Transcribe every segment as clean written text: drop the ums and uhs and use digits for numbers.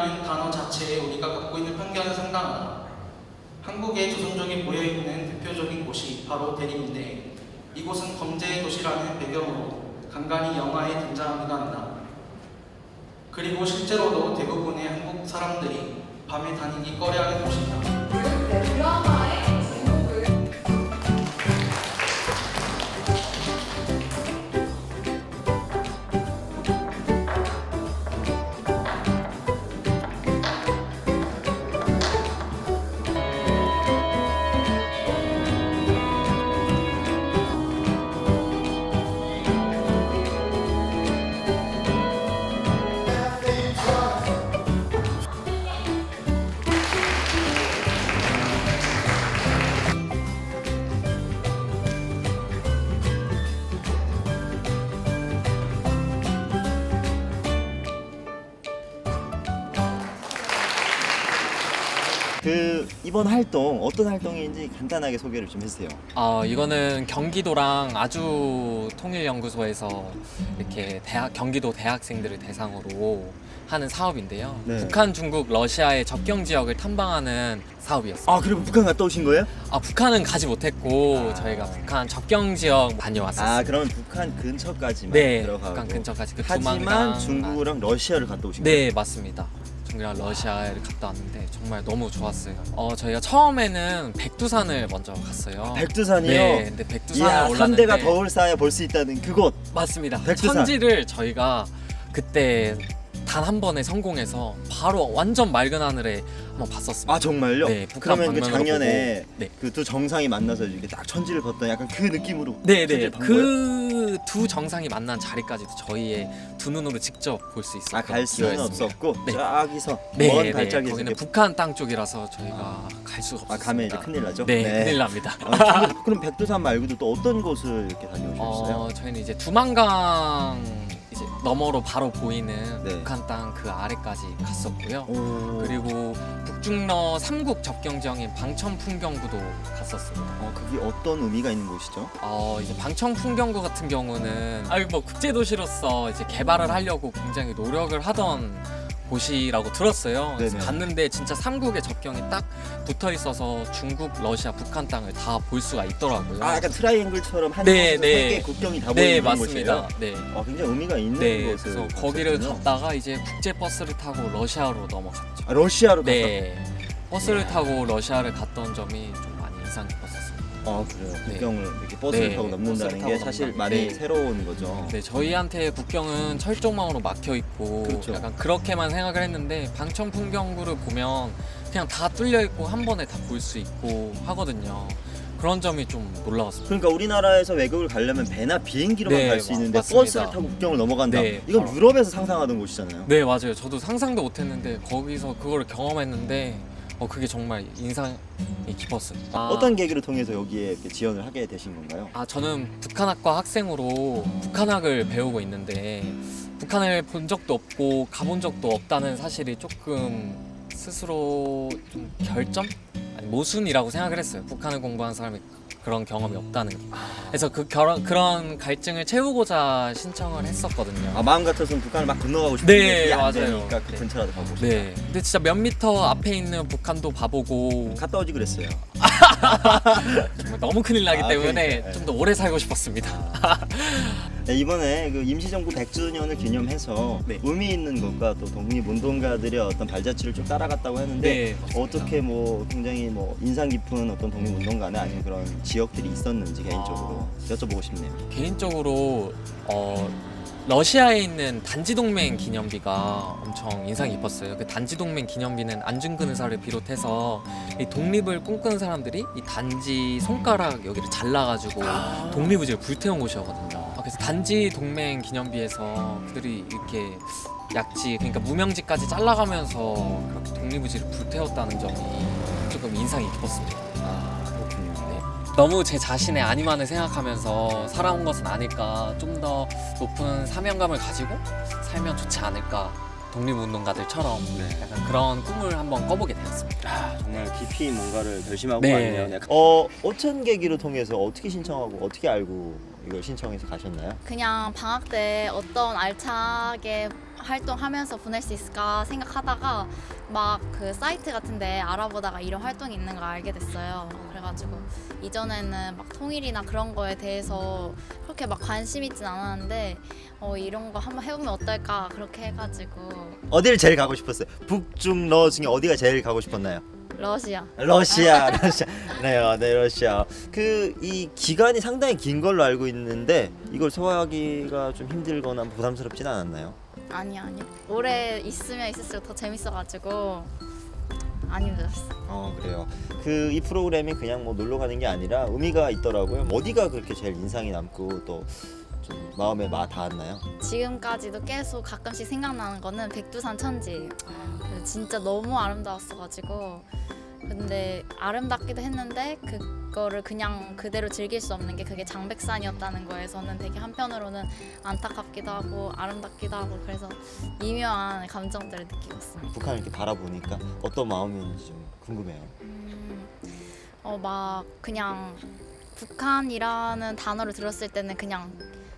조선족이라는 단어 자체에 우리가 갖고 있는 편견은 상당하다. 한국에 조선족이 모여있는 대표적인 곳이 바로 대림인데 이곳은 범죄의 도시라는 배경으로 간간히 영화에 등장하기도 한다. 그리고 실제로도 대부분의 한국 사람들이 밤에 다니기 꺼려하는 곳이다. 드라마의 제목을 이번 활동 어떤 활동인지 간단하게 소개를 좀 해주세요. 이거는 경기도랑 아주통일연구소에서 이렇게 경기도 대학생들을 대상으로 하는 사업인데요. 네. 북한, 중국, 러시아의 접경 지역을 탐방하는 사업이었어요. 그리고 북한 갔다 오신 거예요? 북한은 가지 못했고 저희가 북한 접경 지역 다녀왔었어요. 그러면 북한 근처까지만 네, 들어가고. 북한 근처까지 그 하지만 두만강, 중국이랑 러시아를 갔다 오신 거예요? 네, 맞습니다. 중국이랑 러시아를 갔다 왔는데 정말 너무 좋았어요. 저희가 처음에는 백두산을 먼저 갔어요. 백두산이요? 네, 근데 백두산을 이야, 올랐는데 산대가 더 쌓여 볼 수 있다는 그곳. 맞습니다. 백두산. 천지를 저희가 그때 단 한 번에 성공해서 바로 완전 맑은 하늘에 한번 봤었습니다. 정말요? 네, 북한 그러면 그 방면으로 작년에 보고. 네. 그 두 정상이 만나서 이렇게 딱 천지를 걷던 약간 그 느낌으로 네네. 천지를 본 거예요? 그 두 정상이 만난 자리까지도 저희의 두 눈으로 직접 볼 수 있었던 갈 수는 기회였습니다. 없었고 네. 저기서 네, 먼 네. 발자국에서 거기는 이렇게 북한 땅 쪽이라서 저희가 갈 수가 없었습니다. 가면 이제 큰일 나죠? 네, 네. 큰일 납니다. 그럼 백두산 말고도 또 어떤 곳을 이렇게 다녀오셨어요? 저희는 이제 두만강 이제 너머로 바로 보이는 네. 북한 땅 그 아래까지 갔었고요. 오. 그리고 북중러 3국 접경 지역인 방천풍경구도 갔었습니다. 그게 어떤 의미가 있는 곳이죠? 이제 방천풍경구 같은 경우는 뭐 국제도시로서 이제 개발을 하려고 굉장히 노력을 하던 곳이라고 들었어요. 그래서 네네. 갔는데 진짜 3국의 접경이 딱 붙어 있어서 중국, 러시아, 북한 땅을 다 볼 수가 있더라고요. 약간 트라이앵글처럼 한 네, 곳에서 네. 세 개의 국경이 다 네, 보이는 맞습니다. 곳이에요? 네. 굉장히 의미가 있는 네, 곳을 그래서 거기를 갔었군요. 갔다가 이제 국제 버스를 타고 러시아로 넘어갔죠. 러시아로 네, 버스를 이야. 타고 러시아를 갔던 점이 좀 많이 인상 깊었었습니다. 그래요. 네. 국경을 이렇게 버스를 네, 타고 넘는다는 버스를 타고 게 사실 넘는다는 많이 게. 새로운 거죠. 네, 저희한테 국경은 철조망으로 막혀 있고 그렇죠. 약간 그렇게만 생각을 했는데 방천풍경구를 보면 그냥 다 뚫려 있고 한 번에 다 볼 수 있고 하거든요. 그런 점이 좀 놀라웠습니다. 그러니까 우리나라에서 외국을 가려면 배나 비행기로만 네, 갈 수 있는데 맞습니다. 버스를 타고 국경을 넘어간다. 네, 이건 바로. 유럽에서 상상하던 곳이잖아요. 네, 맞아요. 저도 상상도 못했는데 거기서 그거를 경험했는데 그게 정말 인상이 깊었어요. 어떤 계기를 통해서 여기에 이렇게 지원을 하게 되신 건가요? 저는 북한학과 학생으로 북한학을 배우고 있는데 북한을 본 적도 없고 가본 적도 없다는 사실이 조금 스스로 좀 결점? 아니, 모순이라고 생각을 했어요. 북한을 공부한 사람이 그런 경험이 없다는 게. 그래서 그런 갈증을 채우고자 신청을 했었거든요. 마음 같아서는 북한을 막 건너가고 싶은데 네, 그게 안 맞아요. 되니까 그 네. 근처라도 가고 싶다. 네. 근데 진짜 몇 미터 앞에 있는 북한도 봐보고 갔다 오지 그랬어요. 정말 너무 큰일 나기 때문에 그러니까, 좀 더 오래 살고 싶었습니다. 네, 이번에 그 임시정부 100주년을 기념해서 네. 의미 있는 것과 또 독립운동가들의 어떤 발자취를 좀 따라갔다고 하는데 네, 맞습니다. 어떻게 굉장히 인상 깊은 어떤 독립운동가나 아니면 그런 지역들이 있었는지 개인적으로 여쭤보고 싶네요. 개인적으로 러시아에 있는 단지동맹 기념비가 엄청 인상이 깊었어요. 그 단지동맹 기념비는 안중근 의사를 비롯해서 이 독립을 꿈꾸는 사람들이 이 단지 손가락 여기를 잘라가지고 독립의지를 불태운 곳이었거든요. 그래서 단지동맹 기념비에서 그들이 이렇게 약지, 그러니까 무명지까지 잘라가면서 그렇게 독립의지를 불태웠다는 점이 조금 인상이 깊었습니다. 그렇군요. 네. 너무 제 자신의 안위만을 생각하면서 살아온 것은 아닐까, 좀 더 높은 사명감을 가지고 살면 좋지 않을까, 독립운동가들처럼 약간 그런 꿈을 한번 꿔보게 되었습니다. 정말 깊이 뭔가를 결심하고 네. 왔네요. 어떤 계기로 통해서 어떻게 신청하고 어떻게 알고 이걸 신청해서 가셨나요? 그냥 방학 때 어떤 알차게 활동하면서 보낼 수 있을까 생각하다가 막 그 사이트 같은데 알아보다가 이런 활동이 있는 걸 알게 됐어요. 그래가지고 이전에는 막 통일이나 그런 거에 대해서 그렇게 막 관심 있진 않았는데 이런 거 한번 해보면 어떨까 그렇게 해가지고 어디를 제일 가고 싶었어요? 북중러 중에 어디가 제일 가고 싶었나요? 러시아. 러시아. 네, 러시아. 그 이 기간이 상당히 긴 걸로 알고 있는데 이걸 소화하기가 좀 힘들거나 부담스럽진 않았나요? 아니요. 오래 있으면 있을수록 더 재밌어가지고 안 힘들었어요. 그래요. 그 이 프로그램이 그냥 뭐 놀러 가는 게 아니라 의미가 있더라고요. 어디가 그렇게 제일 인상이 남고 또 좀 마음에 닿았나요? 지금까지도 계속 가끔씩 생각나는 거는 백두산 천지예요. 진짜 너무 아름다웠어가지고 근데 아름답기도 했는데 그거를 그냥 그대로 즐길 수 없는 게 그게 장백산이었다는 거에서는 되게 한편으로는 안타깝기도 하고 아름답기도 하고 그래서 미묘한 감정들을 느끼고 있습니다. 북한을 이렇게 바라보니까 어떤 마음이었는지 좀 궁금해요. 막 그냥 북한이라는 단어를 들었을 때는 그냥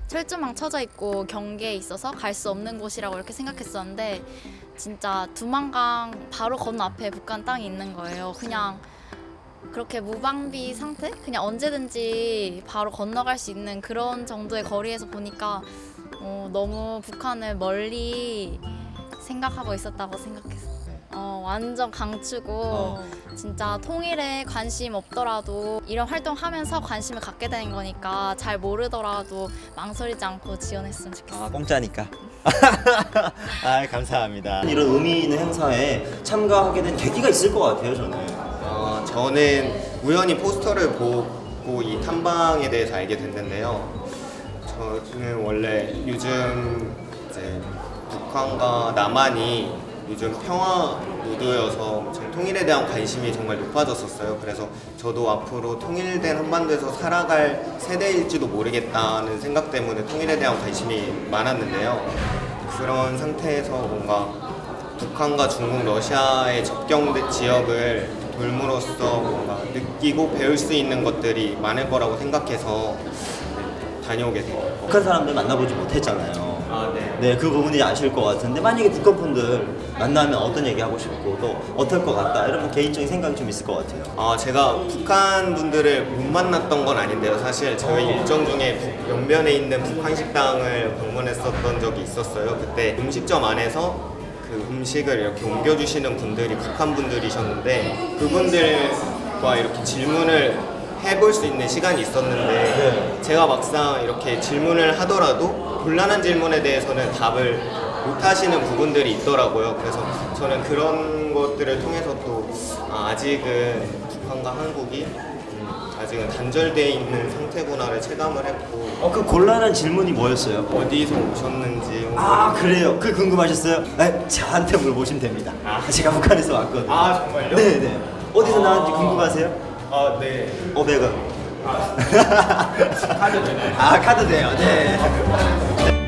철조망 쳐져 있고 경계에 있어서 갈 수 없는 곳이라고 이렇게 생각했었는데 진짜 두만강 바로 건너 앞에 북한 땅이 있는 거예요. 그냥 그렇게 무방비 상태? 그냥 언제든지 바로 건너갈 수 있는 그런 정도의 거리에서 보니까 너무 북한을 멀리 생각하고 있었다고 생각했어요. 완전 강추고 진짜 통일에 관심 없더라도 이런 활동하면서 관심을 갖게 되는 거니까 잘 모르더라도 망설이지 않고 지원했으면 좋겠어요. 공짜니까. 감사합니다. 이런 의미 있는 행사에 참가하게 된 계기가 있을 것 같아요, 저는. 저는 우연히 포스터를 보고 이 탐방에 대해서 알게 됐는데요. 저는 원래 요즘 이제 북한과 남한이 요즘 평화 무도여서 통일에 대한 관심이 정말 높아졌었어요. 그래서 저도 앞으로 통일된 한반도에서 살아갈 세대일지도 모르겠다는 생각 때문에 통일에 대한 관심이 많았는데요. 그런 상태에서 뭔가 북한과 중국, 러시아의 접경 지역을 돌므로써 뭔가 느끼고 배울 수 있는 것들이 많을 거라고 생각해서 다녀오게 돼요. 북한 사람들 만나보지 못했잖아요. 네. 네, 그 부분이 아실 것 같은데 만약에 북한 분들 만나면 어떤 얘기 하고 싶고 또 어떨 것 같다 이런 개인적인 생각이 좀 있을 것 같아요. 제가 북한 분들을 못 만났던 건 아닌데요. 사실 저희 일정 중에 영변에 있는 북한 식당을 방문했었던 적이 있었어요. 그때 음식점 안에서 그 음식을 이렇게 옮겨주시는 분들이 북한 분들이셨는데 그분들과 이렇게 질문을 해볼 수 있는 시간이 있었는데 제가 막상 이렇게 질문을 하더라도 곤란한 질문에 대해서는 답을 못 하시는 부분들이 있더라고요. 그래서 저는 그런 것들을 통해서 또 아직은 북한과 한국이 아직은 단절되어 있는 상태구나를 체감을 했고 그 곤란한 질문이 뭐였어요? 어디서 오셨는지 그래요? 그 궁금하셨어요? 네, 저한테 물어보시면 됩니다. 제가 북한에서 왔거든요. 정말요? 네네. 어디서 나왔는지 궁금하세요? 네. 500원. 카드 되나요? 카드 돼요. 네.